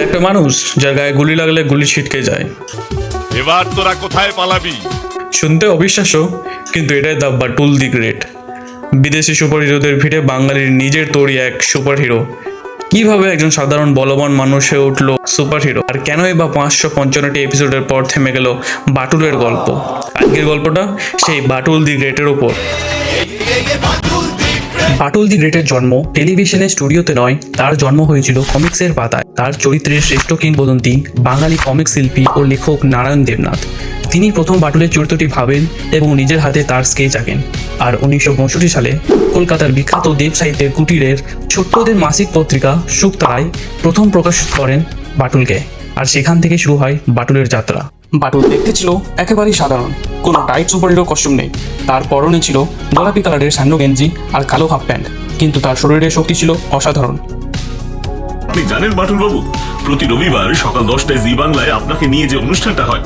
একটা মানুষ যার গায়ে গুলি লাগলে গুলি ছিটকে যায়। এবার তোরা কোথায় পালাবি? শুনতে অবিশ্বাস্য, কিন্তু এটাই দ্য বাটুল দি গ্রেট। বিদেশি সুপার হিরোদের ভিড়ে বাঙালির নিজের তৈরি এক সুপার হিরো। কিভাবে একজন সাধারণ বলবান মানুষ হয়ে উঠলো সুপার হিরো, আর কেনই বা 555টি এপিসোডের পর থেমে গেল বাটুলের গল্প। আজকের গল্পটা সেই বাটুল দি গ্রেটের ওপর। বাটুল দি গ্রেটের জন্ম টেলিভিশনের স্টুডিওতে নয়, তার জন্ম হয়েছিল কমিক্সের পাতায়। তার চরিত্রের শ্রেষ্ঠ কিংবদন্তি বাঙালি কমিক শিল্পী ও লেখক নারায়ণ দেবনাথ। তিনি প্রথম বাটুলের চরিত্রটি ভাবেন এবং নিজের হাতে তার স্কেচ আঁকেন। আর 1965 সালে কলকাতার বিখ্যাত দেব সাহিত্যের কুটিরের ছোট্টদের মাসিক পত্রিকা শুকতারায় প্রথম প্রকাশ করেন বাটুলকে। আর সেখান থেকে শুরু হয় বাটুলের যাত্রা। বাটুল দেখতে ছিল একেবারেই সাধারণ, কোনো টাইট সুপারহিরো কস্টিউম নেই। তার পরনে ছিল গোলাপি কালারের স্যান্ডো গেঞ্জি আর কালো হাফ প্যান্ট, কিন্তু তার শরীরের শক্তি ছিল অসাধারণ। আপনি জানেন বাটুল বাবু, প্রতি রবিবার সকাল 10টায় জি বাংলায় আপনাকে নিয়ে যে অনুষ্ঠানটা হয়,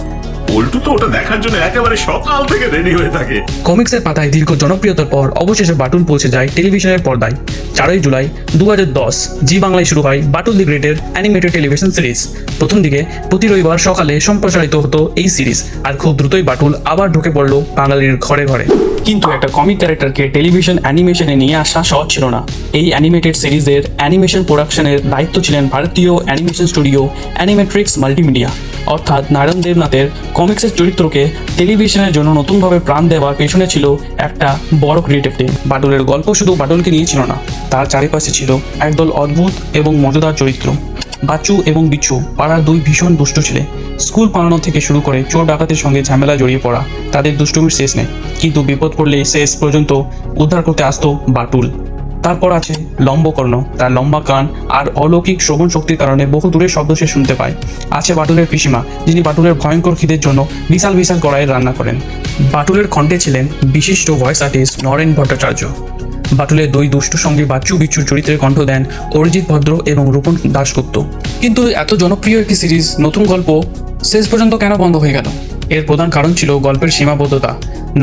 পল্টু তো ওটা দেখার জন্য একেবারে সকাল থেকে রেডি হয়ে থাকে। কমিক্সের পাতায় দীর্ঘ জনপ্রিয়তার পর অবশেষে বাটুল পৌঁছে যায় টেলিভিশনের পর্দায়। 4 জুলাই 2010 জি বাংলায় শুরু হয় বাটুল দি গ্রেটের অ্যানিমেটেড টেলিভিশন সিরিজ। প্রথম দিকে প্রতি রবিবার সকালে সম্প্রচারিত হতো এই সিরিজ, আর খুব দ্রুতই বাটুল আবার ঢুকে পড়লো বাঙালির ঘরে ঘরে। কিন্তু একটা কমিক ক্যারেক্টারকে টেলিভিশন অ্যানিমেশনে নিয়ে আসা সহজ ছিল না। এই অ্যানিমেটেড সিরিজের অ্যানিমেশন প্রোডাকশনের দায়িত্ব ছিলেন ভারতীয় অ্যানিমেশন স্টুডিও অ্যানিমেট্রিক্স মাল্টিমিডিয়া, অর্থাৎ নারায়ণ দেবনাথের কমিক্সের চরিত্রকে টেলিভিশনের জন্য নতুনভাবে প্রাণ দেওয়ার পেছনে ছিল একটা বড় ক্রিয়েটিভ টিম। বাটুলের গল্প শুধু বাটুলকে নিয়ে ছিল না, তার চারিপাশে ছিল একদল অদ্ভুত এবং মজাদার চরিত্র। বাচ্চু এবং বিচ্ছু পাড়ার দুই ভীষণ দুষ্ট ছেলে। স্কুল পালানো থেকে শুরু করে চোর ডাকাতের সঙ্গে ঝামেলা জড়িয়ে পড়া, তাদের দুষ্টুমির শেষ নেই। কিন্তু বিপদ পড়লে শেষ পর্যন্ত উদ্ধার করতে আসতো বাটুল। তারপর আছে লম্বকর্ণ, তার লম্বা কান আর অলৌকিক শ্রবণ শক্তির কারণে বহু দূরের শব্দ সে শুনতে পায়। আছে বাটুলের পিসিমা, যিনি বাটুলের ভয়ঙ্কর খিদের জন্য বিশাল বিশাল কড়াইয়ে রান্না করেন। বাটুলের কণ্ঠে ছিলেন বিশিষ্ট ভয়েস আর্টিস্ট নরেন ভট্টাচার্য। বাটুলের দুই দুষ্টু সঙ্গে বাচ্চু বিচ্ছুর চরিত্রের কণ্ঠ দেন অরিজিৎ ভদ্র এবং রূপন দাশগুপ্ত। কিন্তু এত জনপ্রিয় একটি সিরিজ, নতুন গল্প শেষ পর্যন্ত কেন বন্ধ হয়ে গেল? এর প্রধান কারণ ছিল গল্পের সীমাবদ্ধতা।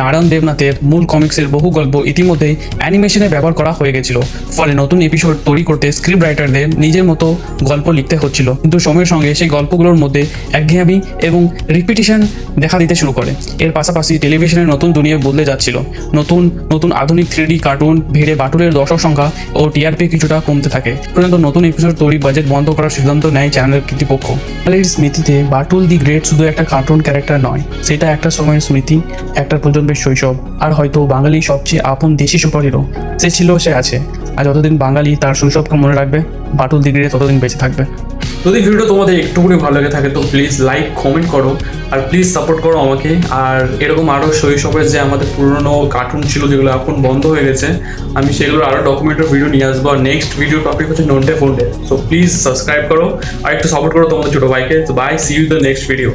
নারায়ণ দেবনাথের মূল কমিক্সের বহু গল্প ইতিমধ্যেই অ্যানিমেশনে ব্যবহার করা হয়ে গেছিল, ফলে নতুন এপিসোড তৈরি করতে স্ক্রিপ্ট রাইটারদের নিজের মতো গল্প লিখতে হচ্ছিল। কিন্তু সময়ের সঙ্গে সেই গল্পগুলোর মধ্যে একঘেয়েমি এবং রিপিটিশন দেখা দিতে শুরু করে। এর পাশাপাশি টেলিভিশনের নতুন দুনিয়া বদলে যাচ্ছিল। নতুন নতুন আধুনিক 3D কার্টুন ভিড়ে বাটুলের দর্শক সংখ্যা ও টিআরপি কিছুটা কমতে থাকে। পর্যন্ত নতুন এপিসোড তৈরি বাজেট বন্ধ করার সিদ্ধান্ত নেয় চ্যানেলের কর্তৃপক্ষ। এর স্মৃতিতে বাটুল দি গ্রেট শুধু একটা কার্টুন ক্যারেক্টার নয়, সেটা একটা সময়ের স্মৃতি, একটা প্রজন্মের শৈশব, আর হয়তো বাঙালি সবচেয়ে আপন দেশি সুপার হিরো। সে ছিল, সে আছে, আর যতদিন বাঙালি তার শৈশবকে মনে রাখবে, বাটুল দি গ্রেট ততদিন বেঁচে থাকবে। যদি ভিডিওটা তোমাদের একটুকুনি ভালো লেগে থাকে তো প্লিজ লাইক কমেন্ট করো, আর প্লিজ সাপোর্ট করো আমাকে। আর এরকম আরও শৈশবের যে আমাদের পুরনো কার্টুন ছিল যেগুলো এখন বন্ধ হয়ে গেছে, আমি সেগুলোর আরও ডকুমেন্টারি ভিডিও নিয়ে আসবো। আর নেক্সট ভিডিও টপিক হচ্ছে Nonte Fonte. So please subscribe করো আর একটু সাপোর্ট করো তোমাদের ছোটো ভাইকে। তো bye, see you the next video.